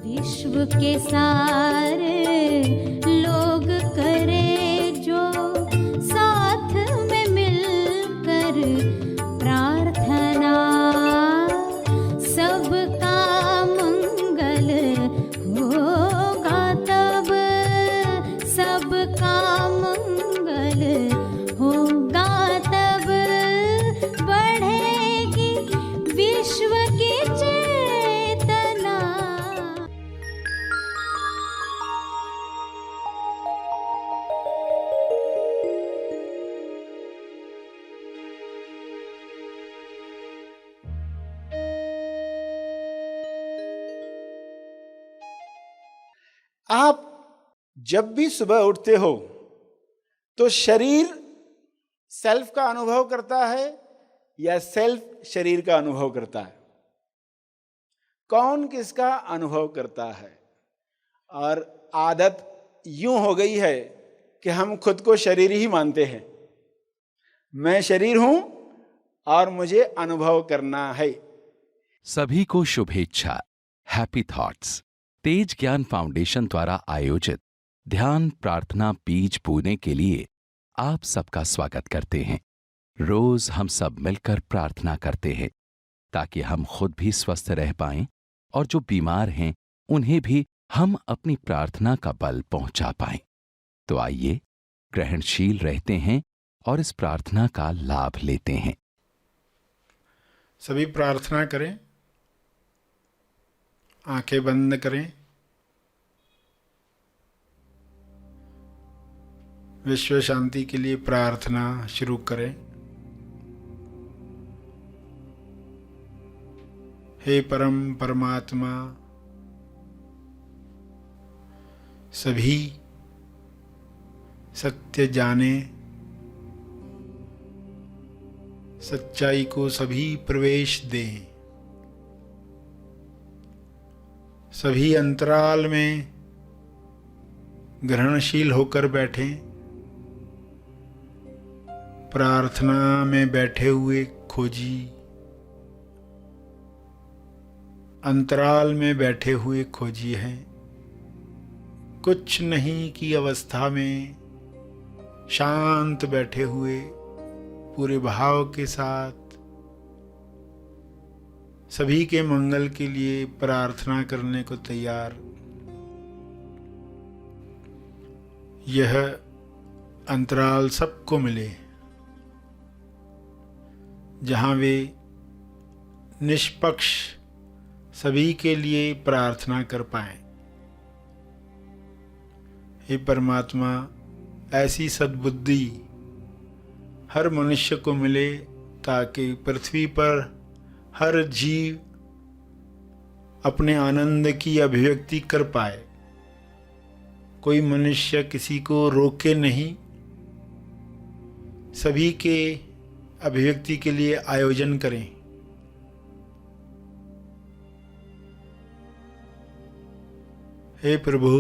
विश्व के सारे लोग करे जो साथ में मिलकर प्रार्थना, सबका मंगल होगा तब, सबका मंगल होगा तब, बढ़ेगी विश्व की चेतना। आप जब भी सुबह उठते हो तो शरीर सेल्फ का अनुभव करता है या सेल्फ शरीर का अनुभव करता है? कौन किसका अनुभव करता है? और आदत यूं हो गई है कि हम खुद को शरीर ही मानते हैं। मैं शरीर हूं और मुझे अनुभव करना है। सभी को शुभेच्छा। हैप्पी थॉट्स तेज ज्ञान फाउंडेशन द्वारा आयोजित ध्यान प्रार्थना बीज बोने के लिए आप सबका स्वागत करते हैं। रोज हम सब मिलकर प्रार्थना करते हैं ताकि हम खुद भी स्वस्थ रह पाएं और जो बीमार हैं उन्हें भी हम अपनी प्रार्थना का बल पहुंचा पाएं। तो आइए ग्रहणशील रहते हैं और इस प्रार्थना का लाभ लेते हैं। सभी प्रार्थना करें, आंखें बंद करें। विश्व शांति के लिए प्रार्थना शुरू करें। हे परम परमात्मा, सभी सत्य जाने, सच्चाई को सभी प्रवेश दें। सभी अंतराल में ग्रहणशील होकर बैठें। प्रार्थना में बैठे हुए खोजी, अंतराल में बैठे हुए खोजी हैं। कुछ नहीं की अवस्था में शांत बैठे हुए पूरे भाव के साथ सभी के मंगल के लिए प्रार्थना करने को तैयार। यह अंतराल सबको मिले जहाँ वे निष्पक्ष सभी के लिए प्रार्थना कर पाएं। हे परमात्मा, ऐसी सद्बुद्धि हर मनुष्य को मिले ताकि पृथ्वी पर हर जीव अपने आनंद की अभिव्यक्ति कर पाए। कोई मनुष्य किसी को रोके नहीं, सभी के अभिव्यक्ति के लिए आयोजन करें। हे प्रभु,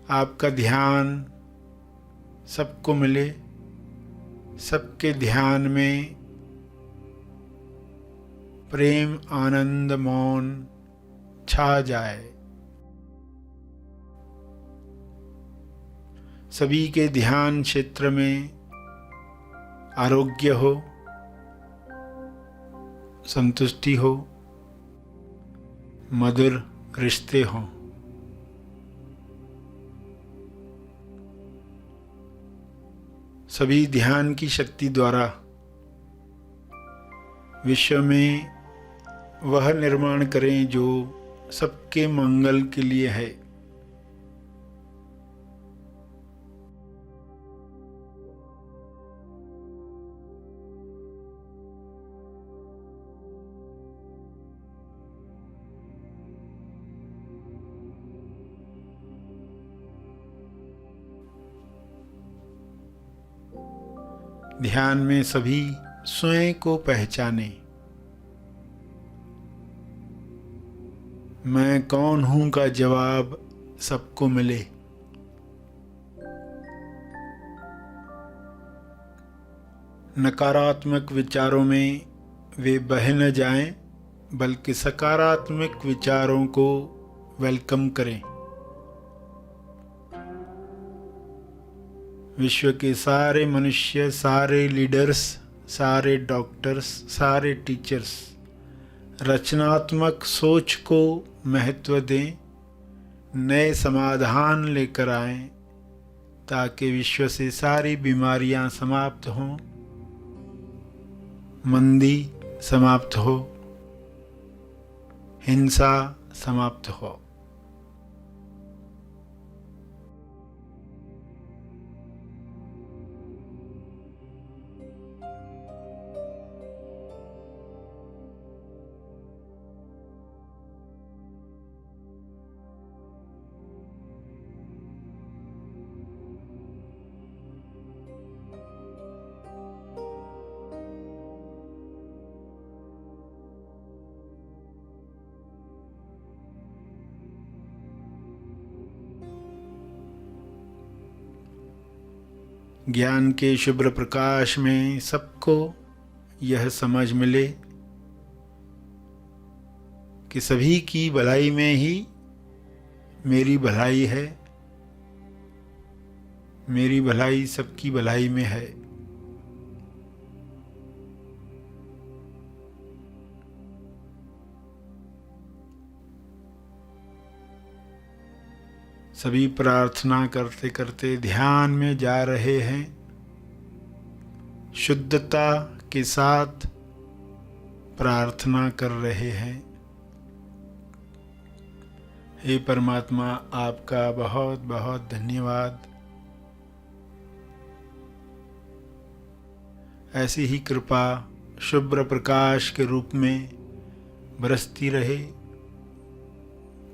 आपका ध्यान सबको मिले, सबके ध्यान में प्रेम, आनंद, मौन छा जाए। सभी के ध्यान क्षेत्र में आरोग्य हो, संतुष्टि हो, मधुर रिश्ते हों। सभी ध्यान की शक्ति द्वारा विश्व में वह निर्माण करें जो सबके मंगल के लिए है। ध्यान में सभी स्वयं को पहचाने। मैं कौन हूं का जवाब सबको मिले। नकारात्मक विचारों में वे बह न जाएं, बल्कि सकारात्मक विचारों को वेलकम करें। विश्व के सारे मनुष्य, सारे लीडर्स, सारे डॉक्टर्स, सारे टीचर्स रचनात्मक सोच को महत्व दें, नए समाधान लेकर आएं, ताकि विश्व से सारी बीमारियां समाप्त हों, मंदी समाप्त हो, हिंसा समाप्त हो। ज्ञान के शुभ्र प्रकाश में सबको यह समझ मिले कि सभी की भलाई में ही मेरी भलाई है, मेरी भलाई सबकी भलाई में है। सभी प्रार्थना करते करते ध्यान में जा रहे हैं, शुद्धता के साथ प्रार्थना कर रहे हैं। हे परमात्मा, आपका बहुत बहुत धन्यवाद। ऐसी ही कृपा शुभ्र प्रकाश के रूप में बरसती रहे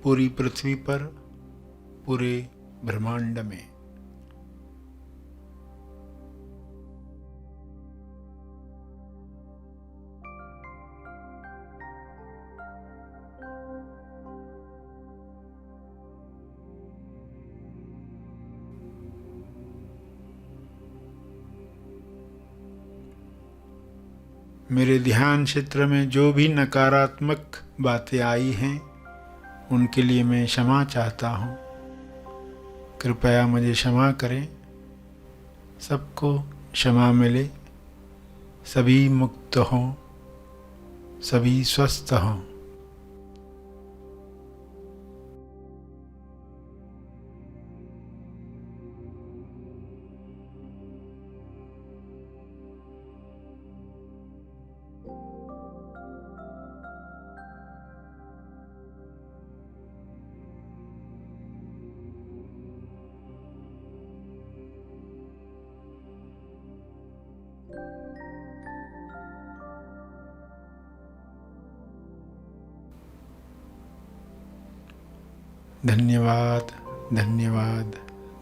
पूरी पृथ्वी पर, पूरे ब्रह्मांड में। मेरे ध्यान क्षेत्र में जो भी नकारात्मक बातें आई हैं, उनके लिए मैं क्षमा चाहता हूँ। कृपया मुझे क्षमा करें। सबको क्षमा मिले, सभी मुक्त हों, सभी स्वस्थ हों। धन्यवाद, धन्यवाद,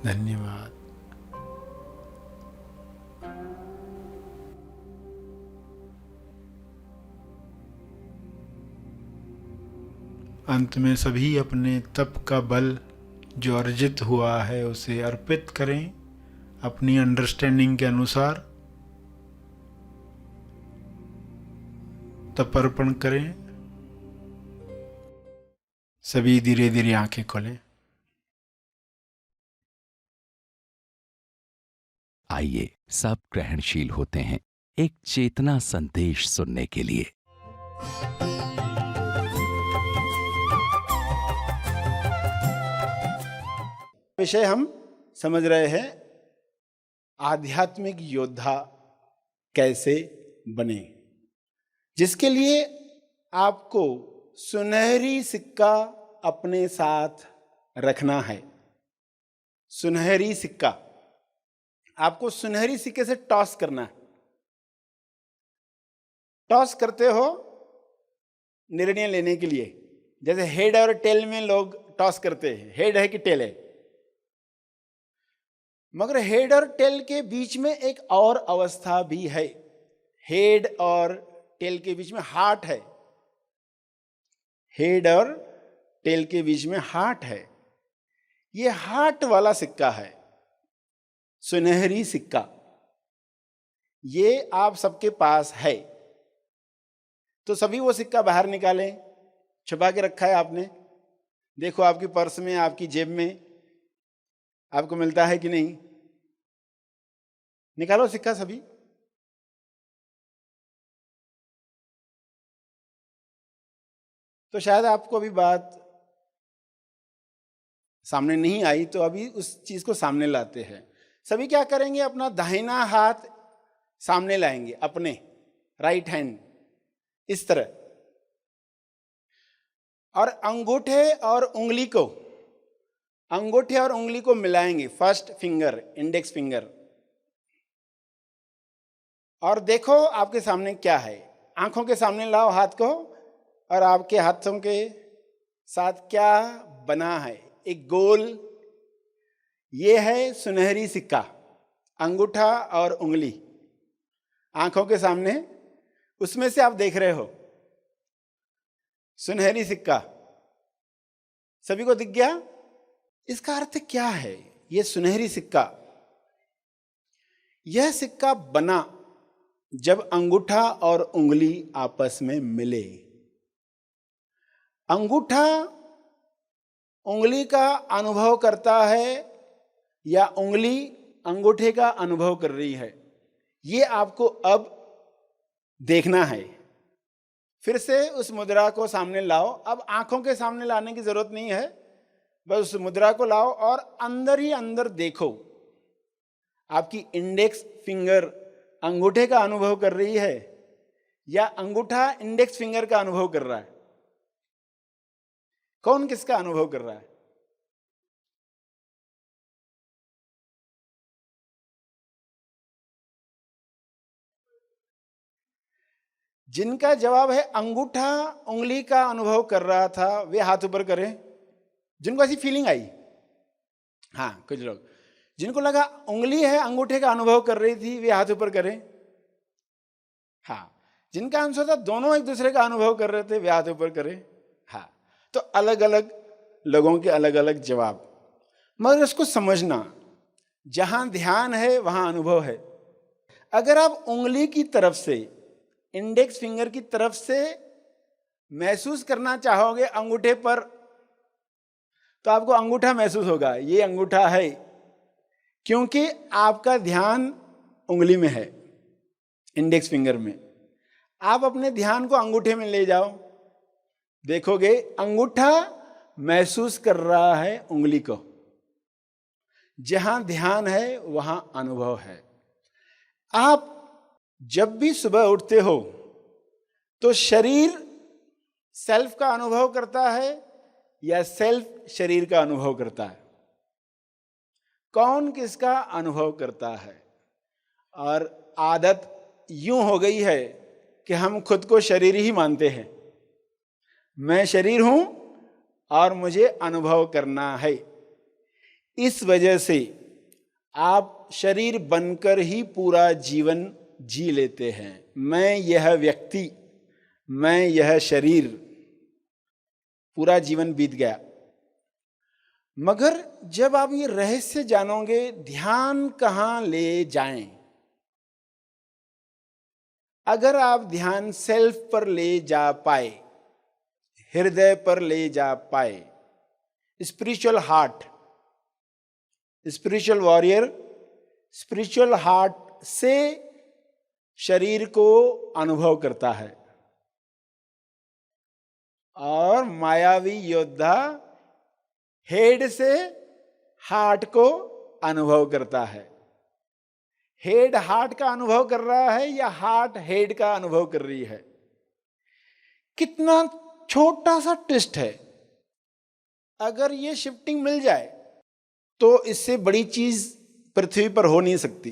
धन्यवाद। अंत में सभी अपने तप का बल जो अर्जित हुआ है उसे अर्पित करें अपनी अंडरस्टैंडिंग के अनुसार। तप अर्पण करें। सभी धीरे धीरे आंखें खोलें। आइए सब ग्रहणशील होते हैं एक चेतना संदेश सुनने के लिए। विषय हम समझ रहे हैं, आध्यात्मिक योद्धा कैसे बने, जिसके लिए आपको सुनहरी सिक्का अपने साथ रखना है। सुनहरी सिक्का आपको सुनहरी सिक्के से टॉस करना है। टॉस करते हो निर्णय लेने के लिए, जैसे हेड और टेल में लोग टॉस करते हैं, हेड है कि टेल है। मगर हेड और टेल के बीच में एक और अवस्था भी है। हेड और टेल के बीच में हार्ट है। हेड और टेल के बीच में हार्ट है। ये हार्ट वाला सिक्का है, सुनहरी सिक्का। ये आप सबके पास है। तो सभी वो सिक्का बाहर निकालें। छुपा के रखा है आपने, देखो आपकी पर्स में, आपकी जेब में आपको मिलता है कि नहीं। निकालो सिक्का सभी। तो शायद आपको अभी बात सामने नहीं आई, तो अभी उस चीज को सामने लाते हैं। सभी क्या करेंगे, अपना दाहिना हाथ सामने लाएंगे, अपने राइट हैंड इस तरह, और अंगूठे और उंगली को मिलाएंगे, फर्स्ट फिंगर, इंडेक्स फिंगर, और देखो आपके सामने क्या है। आंखों के सामने लाओ हाथ को, और आपके हाथों के साथ क्या बना है, एक गोल, ये है सुनहरी सिक्का। अंगूठा और उंगली आंखों के सामने, उसमें से आप देख रहे हो सुनहरी सिक्का। सभी को दिख गया? इसका अर्थ क्या है? यह सुनहरी सिक्का, यह सिक्का बना जब अंगूठा और उंगली आपस में मिले। अंगूठा उंगली का अनुभव करता है या उंगली अंगूठे का अनुभव कर रही है, ये आपको अब देखना है। फिर से उस मुद्रा को सामने लाओ। अब आंखों के सामने लाने की जरूरत नहीं है, बस उस मुद्रा को लाओ और अंदर ही अंदर देखो। आपकी इंडेक्स फिंगर अंगूठे का अनुभव कर रही है या अंगूठा इंडेक्स फिंगर का अनुभव कर रहा है? कौन किसका अनुभव कर रहा है? जिनका जवाब है अंगूठा उंगली का अनुभव कर रहा था, वे हाथ ऊपर करें। जिनको ऐसी फीलिंग आई, हाँ कुछ लोग, जिनको लगा उंगली है अंगूठे का अनुभव कर रही थी, वे हाथ ऊपर करें। हाँ, जिनका आंसर था दोनों एक दूसरे का अनुभव कर रहे थे, वे हाथ ऊपर करें। हाँ, तो अलग अलग लोगों के अलग अलग जवाब, मगर इसको समझना, जहां ध्यान है वहां अनुभव है। अगर आप उंगली की तरफ से, इंडेक्स फिंगर की तरफ से महसूस करना चाहोगे अंगूठे पर, तो आपको अंगूठा महसूस होगा, ये अंगूठा है, क्योंकि आपका ध्यान उंगली में है, इंडेक्स फिंगर में। आप अपने ध्यान को अंगूठे में ले जाओ, देखोगे अंगूठा महसूस कर रहा है उंगली को। जहां ध्यान है वहां अनुभव है। आप जब भी सुबह उठते हो तो शरीर सेल्फ का अनुभव करता है या सेल्फ शरीर का अनुभव करता है? कौन किसका अनुभव करता है? और आदत यूं हो गई है कि हम खुद को शरीर ही मानते हैं। मैं शरीर हूं और मुझे अनुभव करना है। इस वजह से आप शरीर बनकर ही पूरा जीवन जी लेते हैं। मैं यह व्यक्ति, मैं यह शरीर, पूरा जीवन बीत गया। मगर जब आप ये रहस्य जानोगे, ध्यान कहां ले जाएं, अगर आप ध्यान सेल्फ पर ले जा पाए, हृदय पर ले जा पाए, spiritual heart, spiritual warrior, spiritual heart से शरीर को अनुभव करता है, और मायावी योद्धा हेड से हार्ट को अनुभव करता है। हेड हार्ट का अनुभव कर रहा है या हार्ट हेड का अनुभव कर रही है? कितना छोटा सा ट्विस्ट है। अगर ये शिफ्टिंग मिल जाए तो इससे बड़ी चीज पृथ्वी पर हो नहीं सकती।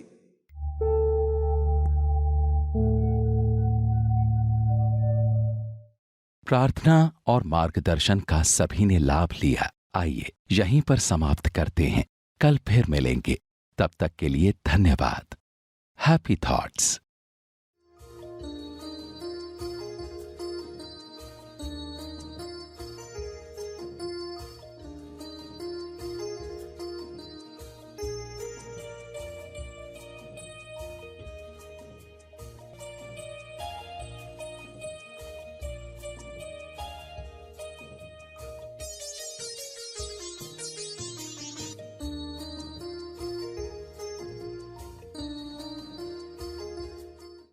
प्रार्थना और मार्गदर्शन का सभी ने लाभ लिया। आइए यहीं पर समाप्त करते हैं, कल फिर मिलेंगे। तब तक के लिए धन्यवाद। Happy thoughts.